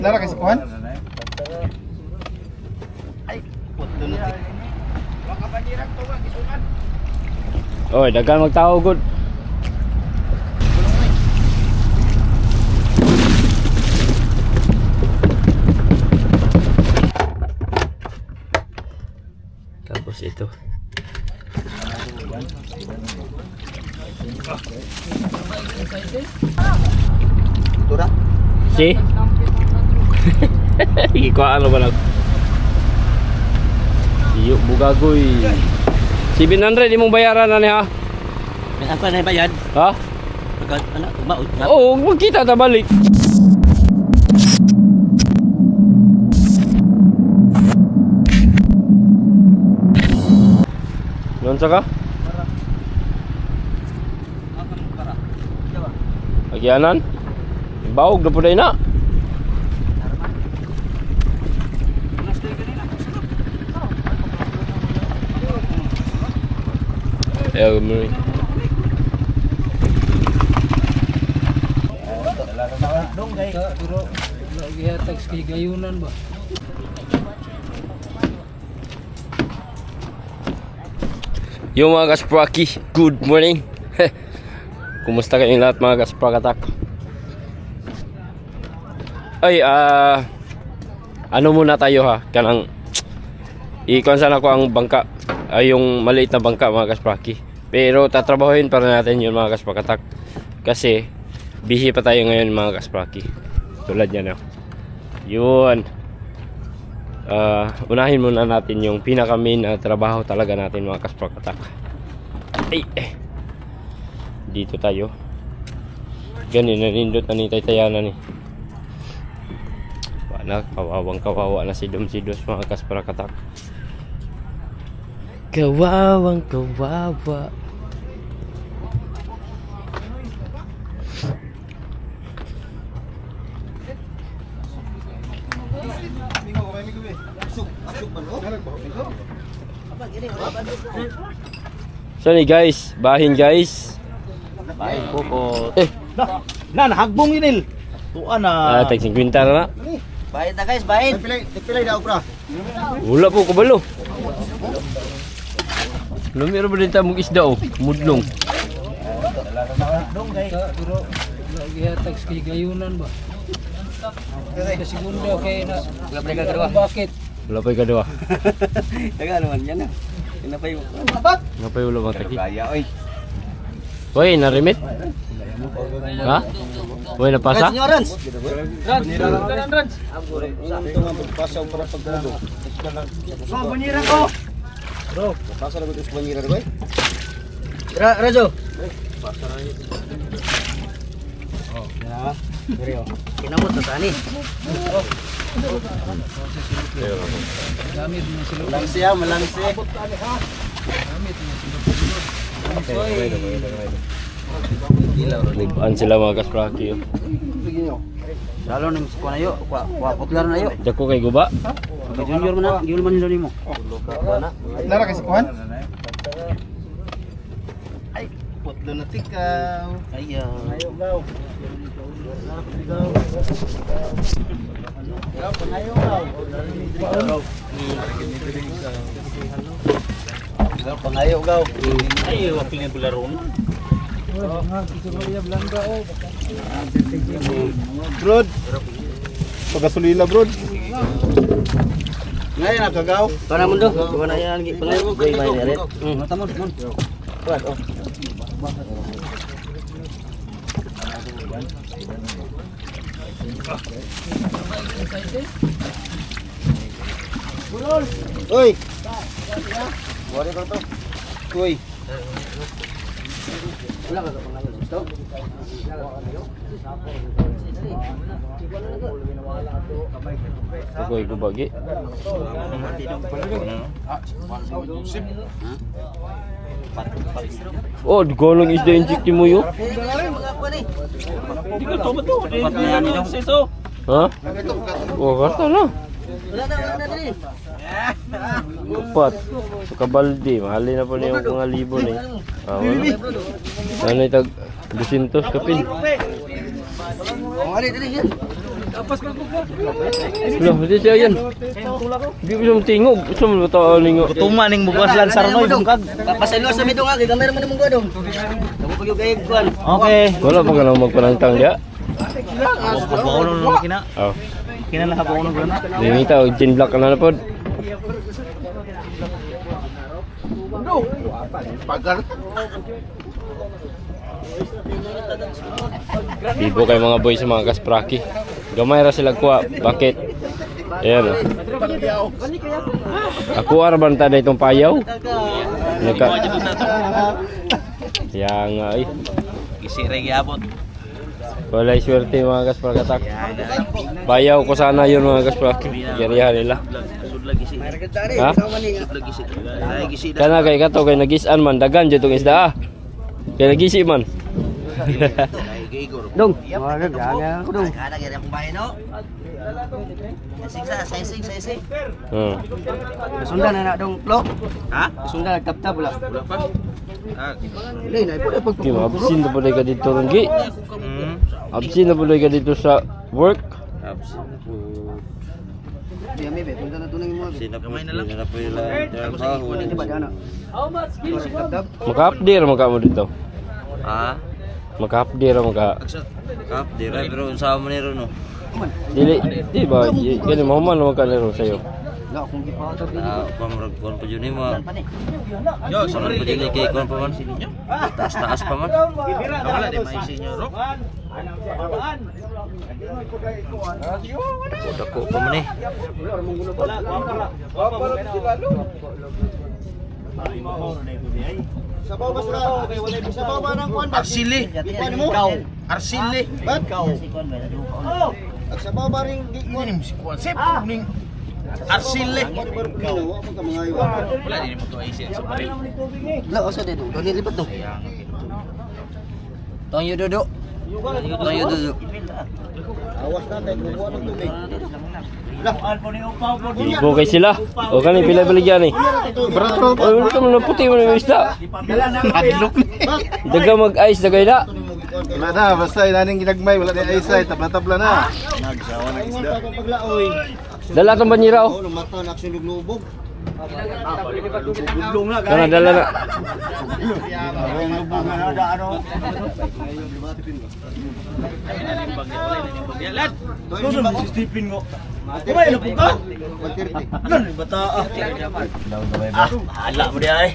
Lara kasi kuhan? Ay, puto na tik. Baka banirang tuwa, kisukan. Oy, dagan magtao good. Tapos ito. Tura? Si? Ikuha ano ba lang? Iyo, bugagoy. 700 imong bayaran na niya. May ako na bayad. Ha? Pagkat ano, tumaot na. Oo, magkita ta balik. Nonsa ka? Agyanan? Bawog na po na. Ayaw mo rin. Pero lagi hatag kay gayunan ba? Yo mga kaspraki, good morning. Kumusta kayong lahat mga kasprakatak? Ay, ano muna tayo ha? Kanang i-consan ako ang bangka, ay yung maliit na bangka mga kaspraki. Pero tatrabahuin para natin yun mga kasprakatak. Kasi bihi pa tayo ngayon mga kaspraki. Tulad yan. Yun. Unahin muna natin yung pinaka main na trabaho talaga natin mga kasprakatak. Ay, dito tayo. Ganun na nindot na ni Taytayanan eh. Wala, kawawang kawawa na si Domsidos mga kasprakatak. Kawawang kawawa. So ni guys, bahin guys. Bahay po po. Nahagbong yun, tuwa na. Tag 50 na na. Bayad na guys, bayad. Nagpilay daw, bro. Wala po kabalo. Lumiro ba din mong isda oh, mudlong. Pero lagi hatag kay gayunan ba? Sa segundo kay na Wala ka kadua. bakit? Wala pa kadua. Taga naman yan. Pinapay mo. Ngapay wala bang taki? Kaya, oy. Hoy, narimit? Ha? Hoy, napasa? Rans. Rans. Pasaw para pagkulo. Mga banyera ko. Bro, pasa na ko sa banira, boy. Rajo. Kinamot na tani. Gamit mo sila. Malang siya, malang siya. Nagpaan sila mga kaspraki oh. Lalo nang kuha na yo, kuha putlar na yo. Dako kay guba. Kay junior man na, giul man nila mo. Lara kasi kuhan? Ay, puto na tikaw. Ayaw. Ayaw gaw. Ayaw gaw. Pangayo gaw. Ay, wa pilih bularon. Brod. Pagasulila, brod. Ngayon nakagaw. Para mundo, kuha na yan pangayo ko. Bay bay ret. Tamon, tamon. Kuat oh. Uy. Wala ko to. Uy. Wala ka pangayo gusto. Dako kay guba gi. Oh, digolong isda inject mo yo. Di ka to betul. Ha? Oh, kata lah. Wala na dili. Upat. Sa kabaldi, mahalin na po niya yung mga libo ni. Ano tag 200 kapin. Oh, ali dili yan. Loh, di siya yan. Di ko siya matingog. Gusto mo ba ito ningo? Tuman ning bugas lan sarnoy bungkag. Pasaylo sa midong agi gamay man mong godong. Damo pag yung kuan. Okay. Wala pa ka lang magpanangtang diya. Bawo no kina. Oh. Kina na bawo no gana. Limita og gin black ka na pod. Pagar. Bibo kay mga boy sa mga kaspraki. Gamay ra sila kuha. Bakit? Ayan o. Ako araban ta na itong payaw. Naka. Yang ay. Gisi ra gyapon. Walay swerte mga kasprakatak. Payaw ko sana yun mga kaspraki. Garihan nila. Sudlag gisi. Ha? Sudlag gisi. Dai gisi. Kana kay kato kay nagis-an man dagan jud tong isda. Kay nagisi man. Dong. Wala gaga ko dong. Kada gyud akong bahay no. Sing. Sundan na dong lo. Ha? Sundan tap-tap wala. Wala pa. Dili na ipo pag Kim absin na pud ka dito runggi. Absin na pud ka dito sa work. Kamay na lang. Trabaho. Maka-update mo ka mo dito. Ah, Maka-update mo ka. kap dire pero unsa man niro no. Dili, di ba? Gani mahuman naman ka nero sa'yo. Ah, pamrag kon pa jud mo. Yo, sa man dili kay kon pa man. Taas pa man. Wala di may senyor. Dako pa man eh. Sabaw ba sila? Sabaw ba ng kuan? Arsili. Kuan mo? Arsili. Bat? Sabaw ba ring kuan si kuan? Sip ning Arsili. Wala din mo to ay sa baril. La osa dito. Dali lipat do. Tongyo dodo. Tongyo dodo. Awas na tayo kuha ng tubig. Ibo kay sila. O kani pila baligyan eh. O ano ka man puti mo ng isda. Daga mag-ice dagay na. Wala na, basta inaning ginagmay, wala din eyesight, tabla-tabla na. Nagsawa ng isda. Dala tong banyera oh. Mata na aksyon lubog. Kana dala na. Tusok si Stephen mo. Kumay na po ka? Lan bata. Hala mo di ay.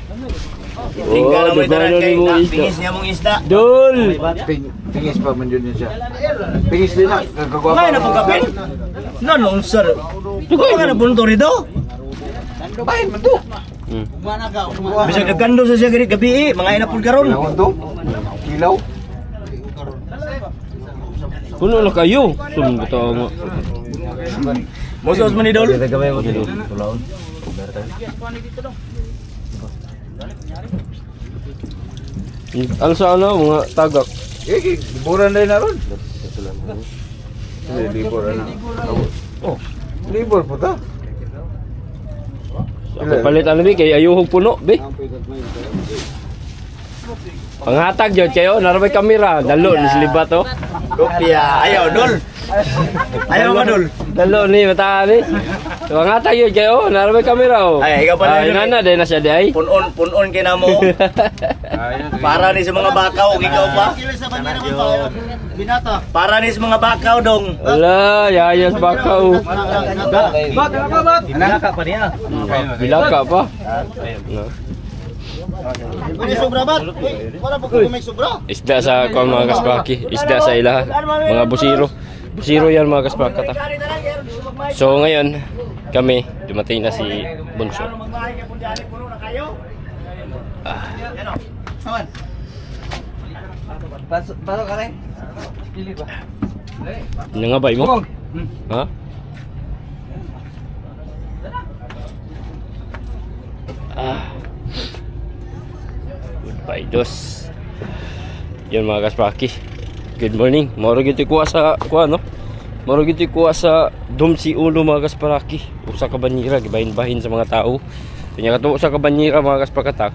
Oh, dugay na ni mo isda. Pingis niya mong isda. Dol. Pingis pa man yun siya. Pingis din na. Kumay na po kapin. Nanong sir. Dugay nga na punto rito. Bahin man to. Bisag nagkando sa siya gabi mga inapod karon. to? Ilaw? Kuno na kayo. Sum to mo. Mosos man idol. Ano sa ano mga tagak. Liburan na na ron. Liburan na. Oh, libur po ta. Palit ano bi kay ayuhog puno be. Panghatag jud kayo narabay kamera dalo ni silibat oh. Kopya. Ayaw dol. Ayaw ka dol. Dalo ni mata ni. Panghatag jud kayo narabay kamera oh. Ay, ikaw pala Ay yun, nana day na siya day. Punon kina mo. Para ni sa mga bakaw ikaw pa. Binata. Para ni sa mga bakaw dong. Wala, yayas bakaw. Naka pa niya. Bilaka pa. May sobra ba? Wala pa ko may sobra. Isda sa kuan mga kasbaki, isda sa ila, mga busiro. Busiro yan mga kasbaka ta. So ngayon, kami dumating na si Bunso. Paso ka rin. Nangabay mo? Ha? Goodbye, dos. Yan mga kaspaki. Good morning. Moro gito kuha sa kuha no. Moro gito kuha sa dumsi ulo mga kaspaki. Usa ka banyera gibahin-bahin sa mga tao. Kanya kato usa ka banyera mga kaspakatak.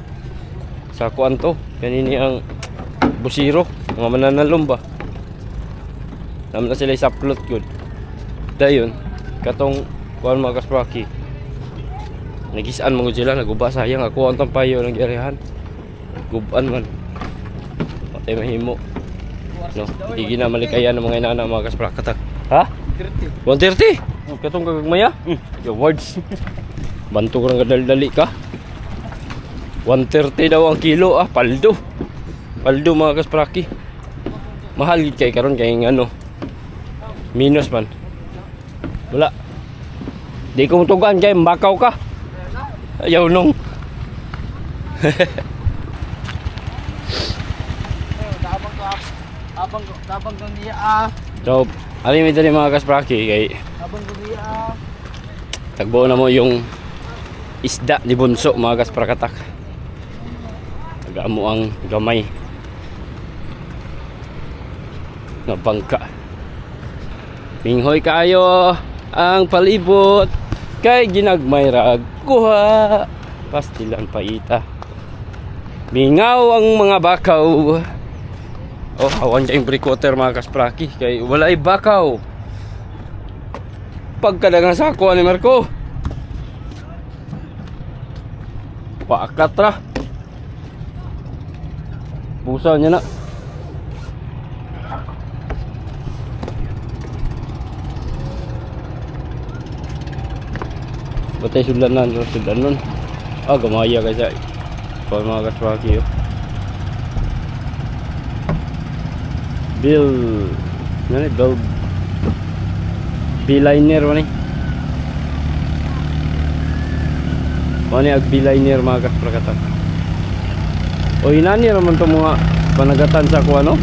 Sa kuan to. Kanini ang busiro, mga mananalom ba. Naman na sila sa plot good. Dayon, katong kuan mga kaspraki. Nagisaan mo sila, naguba sayang ako ang tampayo ng garihan. Guban man. Patay mahimo. No, hindi na malikayan ng mga inana mga kasprakatak. Ha? 130. Katong kagagmaya? Yung words. Banto ko ng dali ka. 130 daw ang kilo paldo. Paldo mga kaspraki. Mahal gid kay karon kay ano. Minus man. Wala. Di ko mutugan kay mbakaw ka. Ayaw nung. Tabang kang niya So, alin mi dali mga kaspraki kay Tabang kang niya tagbo na mo yung isda ni Bunso mga kasprakatak. Tagamo ang gamay na bangka. Minghoy kayo ang palibot kay ginagmay rag kuha pastilan paita. Mingaw ang mga bakaw. Oh, awan dyan yung breakwater mga kaspraki kay walay bakaw. Pagkadagang sako ni Marco. Paakat ra. Busa niya na. Batay sudlanan, sudlanan. Ah, gamaya kasi. Pag mga kaspraki yun. Bill. Ano ni? Bill. B-liner mo ni. Ano ni ag B-liner mga kasprakatak. O inani naman itong mga panagatan sa ako ano.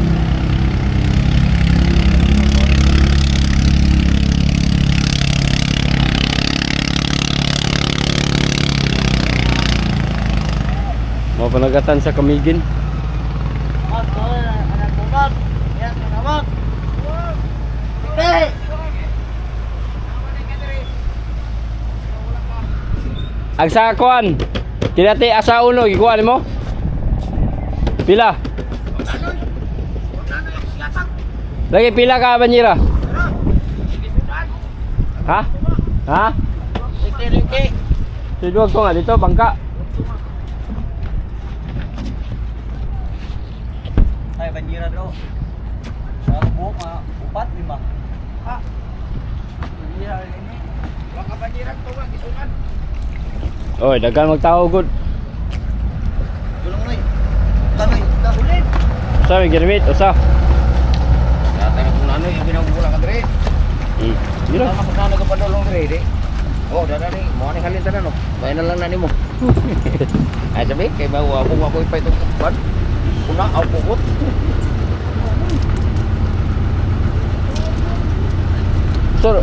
Mga panagatan sa Kamigin. anak kumat ya kumat Ang sakuan. Kinati asa uno gikuan mo? Pila? Lagi pila ka banyira? Ha? Ha? Siduag ko nga dito bangka. Ay, banjira bro. Sa buhok mga 4-5. Ha? Banjira ini. Baka banjira to ba gisukan? Oy, dagan magtao gud. tulong noy tanay ulit Sa may ginamit usa. Dati na kung ano yung binagbulang ka dire. Dira. Tama ko na nagapadulong dire. Oh, dada ni, mo ni halin tanan no. Bayan na lang na nimo. Ay sabi kay bawa ako ipay to ban. Kuna aw pukot. Sir.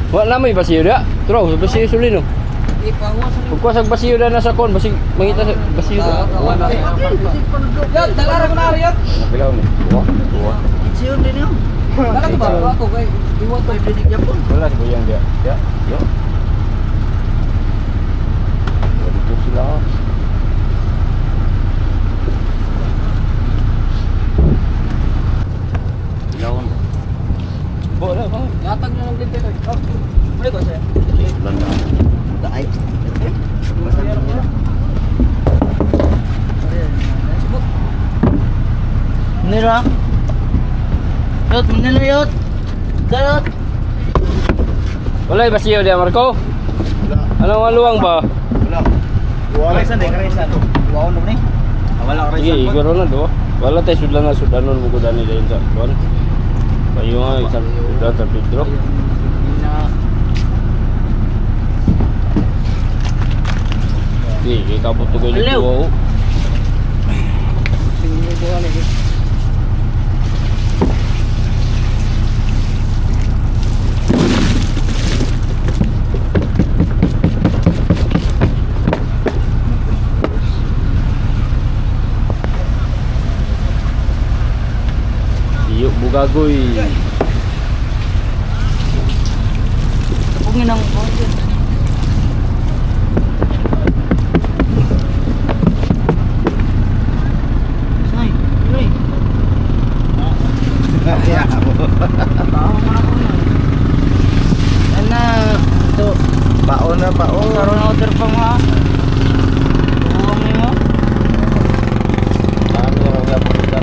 Wala may basiyo dia. Tro, basiyo sulino. Pagkuha sa basiyo na nasa kon, basig mangita sa basiyo. Yo, dalara ko na riyo. Bilaw ni. Buwa. siyon din yun Dala ko ba ako kay iwan to dinig yapon Wala si Buyang dia. Ya. Yo. Dito sila. Lawan. Bola ba? Yatag na lang dito. Boleh ko siya. Landa. ay nira yot manila yot karot Wala basiyo dia Marco. Ano nga luwang ba? wala sa de karaysan wow no ni Wala ka Sige, igoro na do. Wala tayo sudanon mo kudan ni dayon sa kon. Kayo nga isang sudan sa Pedro. Sige, kabot to ko yung Hello. duwa. Iyo bugagoy. pungin ang Say, Roy. Baon na baon. Karon order pa mo ha. Buwang ni mo. Ano yung mga pagkakita?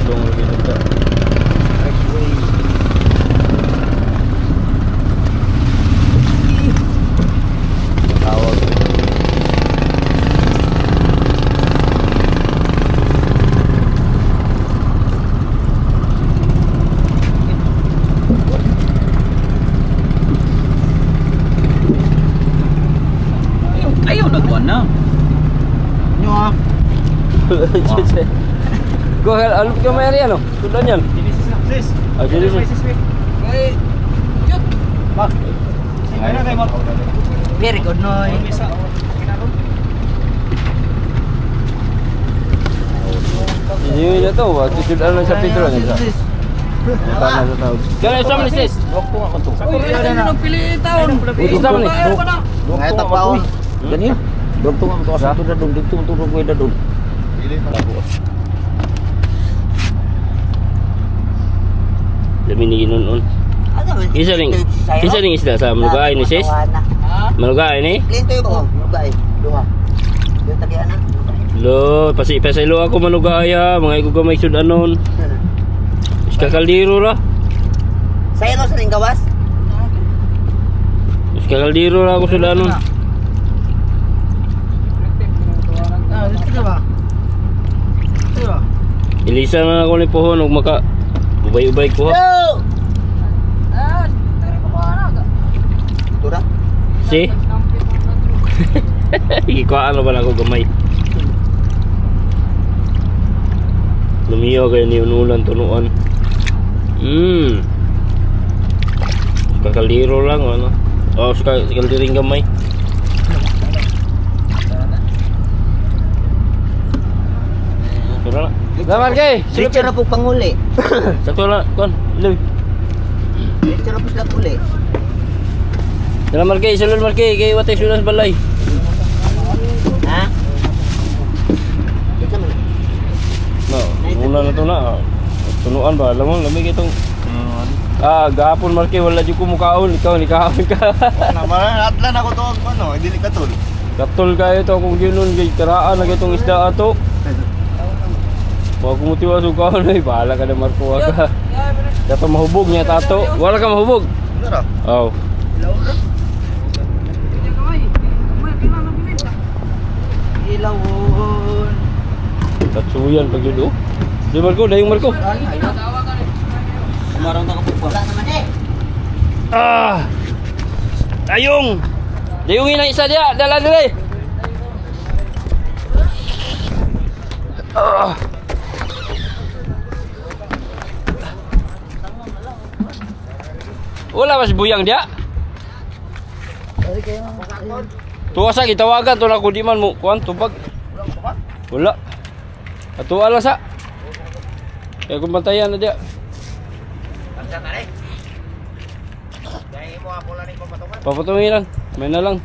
Long lagi nito. Tawag. Ayaw nagwan na. Nyo ha. Go ahead, alok ka may ano? Sudan yan. Sis. Ah, Genesis. Ba. Ano tayo mo? Very good noy. Hindi nyo to, sudan lang sa Pedro nila. Tanah sa tao. Kaya isa man sis. Dokto ako to. Nagpili taon. Isa man eh. Ngayon tapaon. Ganyan. Dokto ako to. Asa to dadong dito to ko dadong. Dami ni ginunon. Isa ring isda sa malugay ni sis. Malugay ni. Linto yung lugay. Duha. Yung tagian na. Lo, pasilo ako malugaya, mga igugamay sudanon. Kakaldiro ra. Sa'yo no sa ring gawas? Kakaldiro ra ako sudanon. Dito na ba? Dito ba? Ilisa na ako ni pohon ug maka ubay-ubay ko ha. Tura? Si. Ikuan ba na ako gamay. Lumiyo kayo ni unulan tunuan. Kakaldiro lang ano. Oh, kakaldiring gamay. Tara na. Damar kay. Diretso na po panguli. Sakto na kon. Loy. Diretso na po sila uli. Tara markay, sulod markay kay watay sunas balay. Ha? Diretso mo na. No, muna na to na. Tunuan ba? Alam mo, lamig itong gahapon markay wala jud ko mukaon, ikaw ni kahapon ka. Naman atlan ako to ano, hindi ni katul. Katol kayo to kung ginon kay karaan na itong isda ato. Wa ko mutiwa sa kahon ay bahala ka na Marco ka. Dato mahubog niya tato. Wala ka mahubog. Tara. Oh. Ilawon. Tatsuyan pag yun. Di Marco, dayong Marco. Umarang na kapag wala naman eh. Dayong. Dayungin ang isa dia, dala dire. Wala mas buyang dia. Tuwa sa gitawagan to na ko di man mo kuan tubag. Wala. Ato ala sa. Kaya kung bantayan na dia. Papatungin lang. May na lang.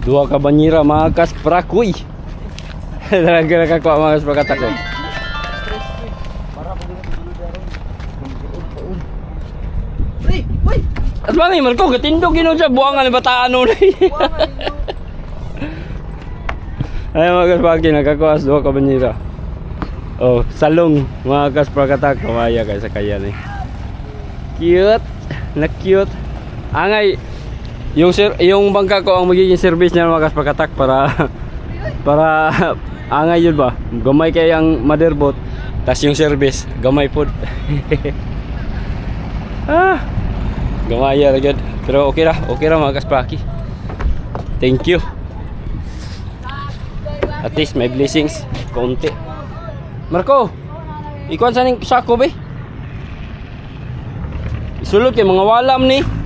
Dua ka banyira mga kasprakoy. Talaga nakakuha mga kasprakatako. At ba may Marco, gatindog yun siya, buwangan ni bataan nun. Ay mga kasprakoy, nakakuha dua ka banyira. Oh, salong mga kasprakatak, kamaya kayo sa kaya ni. Cute, na cute. Angay, yung bangka ko ang magiging service niya mga kasprakatak para angay yun ba? Gamay kay ang motherboard, tas yung service, gamay pod. Gamaya ra gyud. Pero okay ra mga kaspraki. Thank you. At least may blessings konti. Marco, ikuan sa ning sako be? Isulod kay mga walam ni.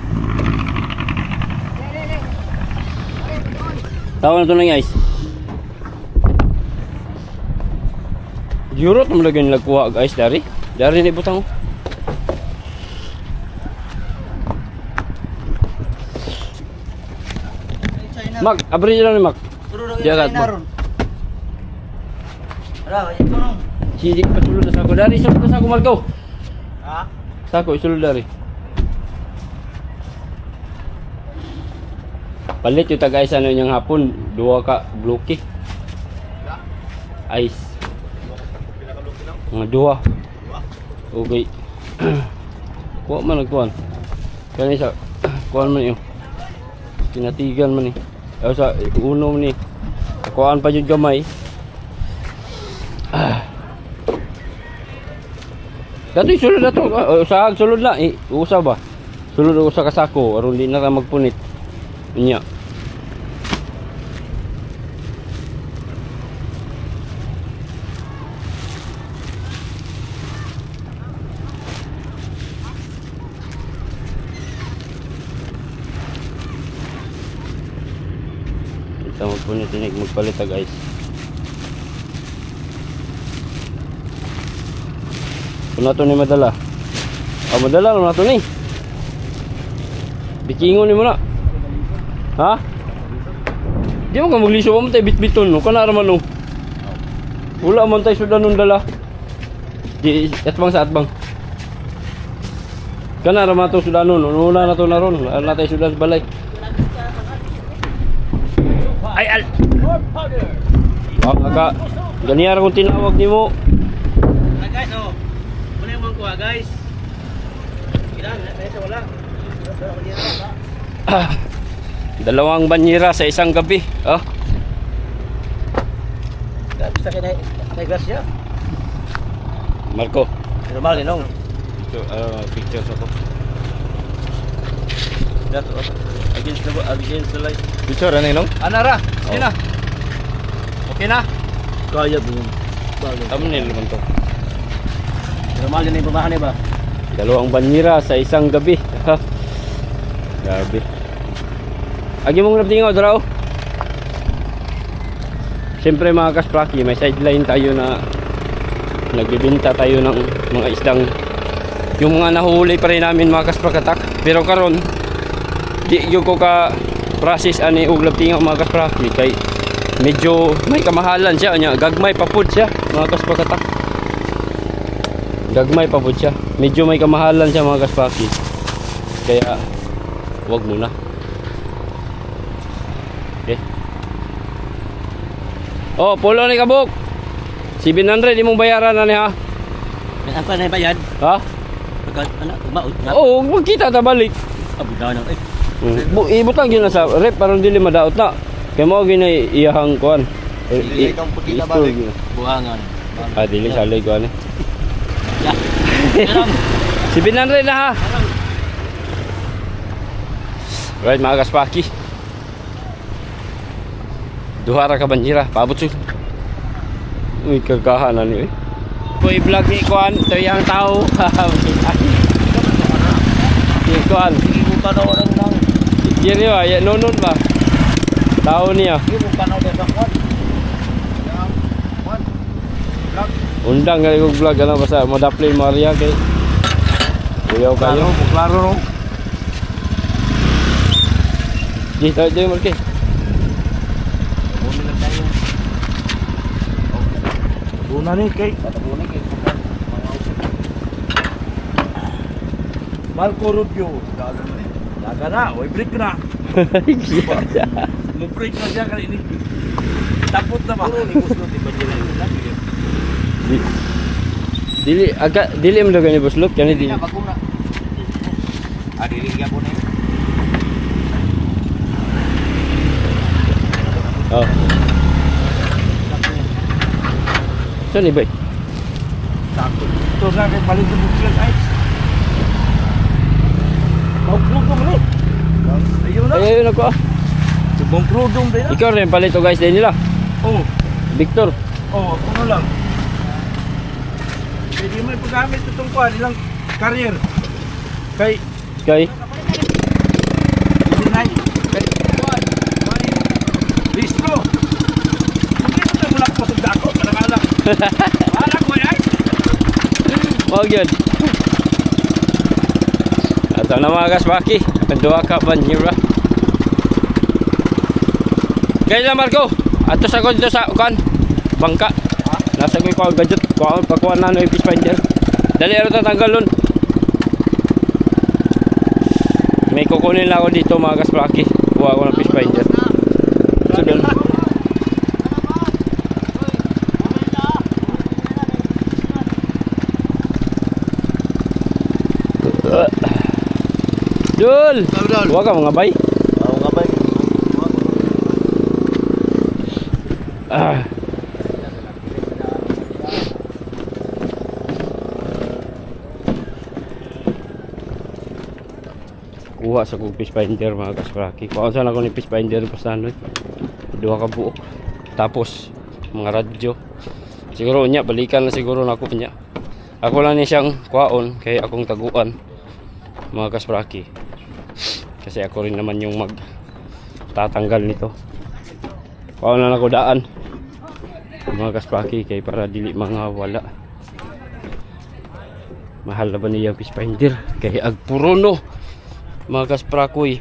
Tawa na ito ng ice. Yurot naman lagi nilagkuha ang ice dari. Dari na ibutang mo. Mak, abri lang ni Mak. Jagat mo. Sidik pasulod na sa ako. Dari, sulod na sa ako, Marco. Ha? Sa ako, isulod dari. Palit yung taga-ice ano niyang hapon. 2 ka bloke. Ice. Mga 2. Okay. Kuha man nagkuhan. Kani sa kuhan man yun. Kinatigan man eh. Sa uno man eh. Kuhaan pa yung gamay. Dato'y sulod na to. Usahag sulod na. Usa ba? Sulod usa ka sako. Aron di na ka magpunit. Inya. Kita magpunit ini magpalit ta guys. Kung nato ni madala. Madala lang nato ni. Bikingon ni mo na. Ha? Di mo ka magliso mo tayo bit-biton no? Kana raman no? Wala man tayo sudan nung dala. Di atbang sa atbang. Kana raman to sudan no? Una na to na ron. Ala tayo sudan sa balay. Ay al. Baka ganiyara kung tinawag ni mo. Guys, oh. Muna yung mga kuha, guys. Ilan? Nasa wala. Dalawang banyera sa isang gabi. Oh. Basta kayo na gas siya. Marco. Normal din, no? Pictures ako. That against the light. Picture ano yun? Anara, sige na. Okay na? Kaya din. Thumbnail naman to. Normal din yung pamahan ba? Dalawang banyera sa isang gabi. Ha? Grabe. Agi mong nabtingaw, draw. Siyempre mga kaspraki, may sideline tayo na nagbibinta tayo ng mga isdang yung mga nahuli pa rin namin mga kasprakatak. Pero karon di yung ko ka process ani og labtingaw mga kaspraki kay medyo may kamahalan siya nya gagmay pa pud siya mga kasprakatak. Gagmay pa pud siya. Medyo may kamahalan siya mga kaspraki. Kaya wag muna. Okay. Oh, pulo ni kabuk. 700 imong bayaran na ni ha. May apa na bayad? Ha? Pagkat anak, maot. Oo, magkita ta balik. Abot na eh. Ibutang yun na sa rep para dili madaot na. Kaya mo ginay iyahang kuan. Dili itong puti na balik. Buhangan. Dili sa lay kuan. Yeah. 700 na ha. Right mga kaspaki. Duha ra ka banjira, paabot sud. Uy, kagahanan ni. Koy vlog ni kuan, to yang tao. Ni kuan. Ibu panaw lang nang. Yeri ba, ya nonon ba? Tao niya. Ibu panaw din sa kwan. Undang kali kong vlog ano basta mo daplay Maria kay. Kuyaw kayo. Klaro no. Di tayo dyan Marke. Una ni kay. Marco Rubio. Daga na, oy break na. Mo break na siya kali ini. Tapos na ba? Dili agak dili mo dagan ni Boslop kani dili. Dili ya po na. Oh. Saan ba? Takot. Ito na kay balik sa bukid ay. Bongkrudong ni. Ayun na. Ayun ako. Bongkrudong din. Ikaw rin palit to guys din nila. Oh. Victor. Oh, ano lang. Hindi mo ipagamit itong kuha nilang career. Kay Kay Sinay. Kay kuha. Please. Wala ko ay. Wag yun. Ato na mga kaspaki. Pendua ka banjira. Kaya Marco. Ato sa ko dito sa kan bangka. Nasa ko ko gadget ko pakuha na no fish finder. Dali aro tatanggalon. May kukunin lang ako dito mga kaspaki. Kuha ko ng fish finder. Sudol. Dul. Huwag ka mga bay. Oo nga ba? Ah. Kuha sa kong fish finder mga kaspraki. Kuha saan ako ni fish finder pa sa ano. Dua ka buok. Tapos mga radyo. Siguro niya balikan na siguro na ako niya. Ako lang ni siyang kuhaon kay akong taguan mga kaspraki. Kasi ako rin naman yung mag tatanggal nito. Kuha na ako daan mga kaspraki kay para dili mga wala. Mahal na ba niya fish finder kay agpuruno mga kasprakoy.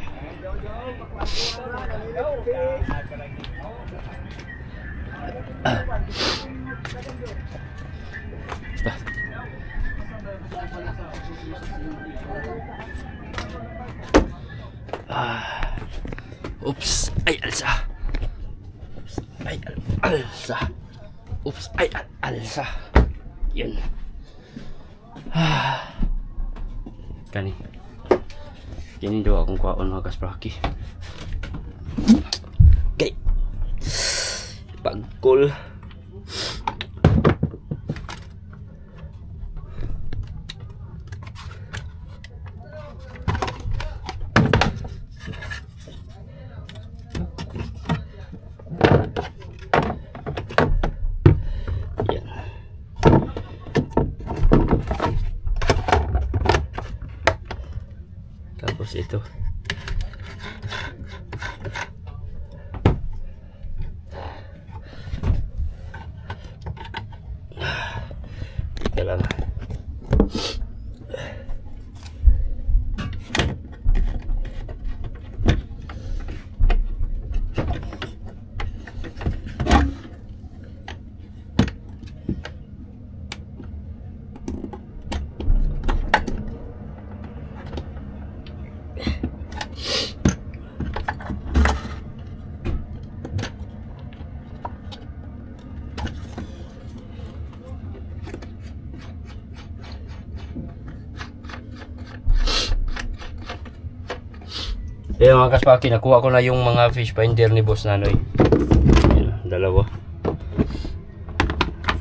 Oops, ay alsa. Oops, ay alsa. Oops, ay alsa. Yan. Kani. Kini do akong kuhaon mga kaspraki. Okay. Pagkol. Yan. Tapos ito. Ika lang. Ayan mga kaspaki, nakuha ko na yung mga fish finder ni Boss Nanoy. Ayan, dalawa.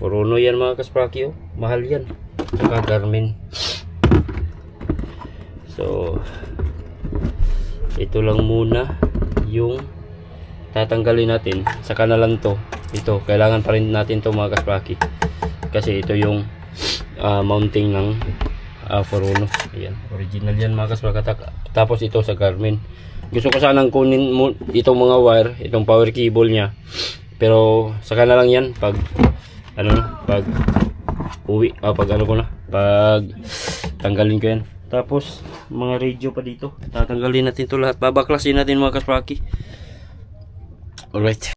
Furuno yan mga kaspaki, oh. Mahal yan. Saka Garmin. So, ito lang muna yung tatanggalin natin. Saka na lang to. Ito, kailangan pa rin natin to mga kaspaki. Kasi ito yung mounting ng Furuno. Ayan, original yan mga kaspaki. Tapos ito sa Garmin. Gusto ko sanang kunin mo itong mga wire, itong power cable niya. Pero saka na lang yan pag ano na, pag uwi, pag ano ko na, pag tanggalin ko yan. Tapos mga radio pa dito. Tatanggalin natin to lahat. Babaklasin natin mga kaspaki. Alright.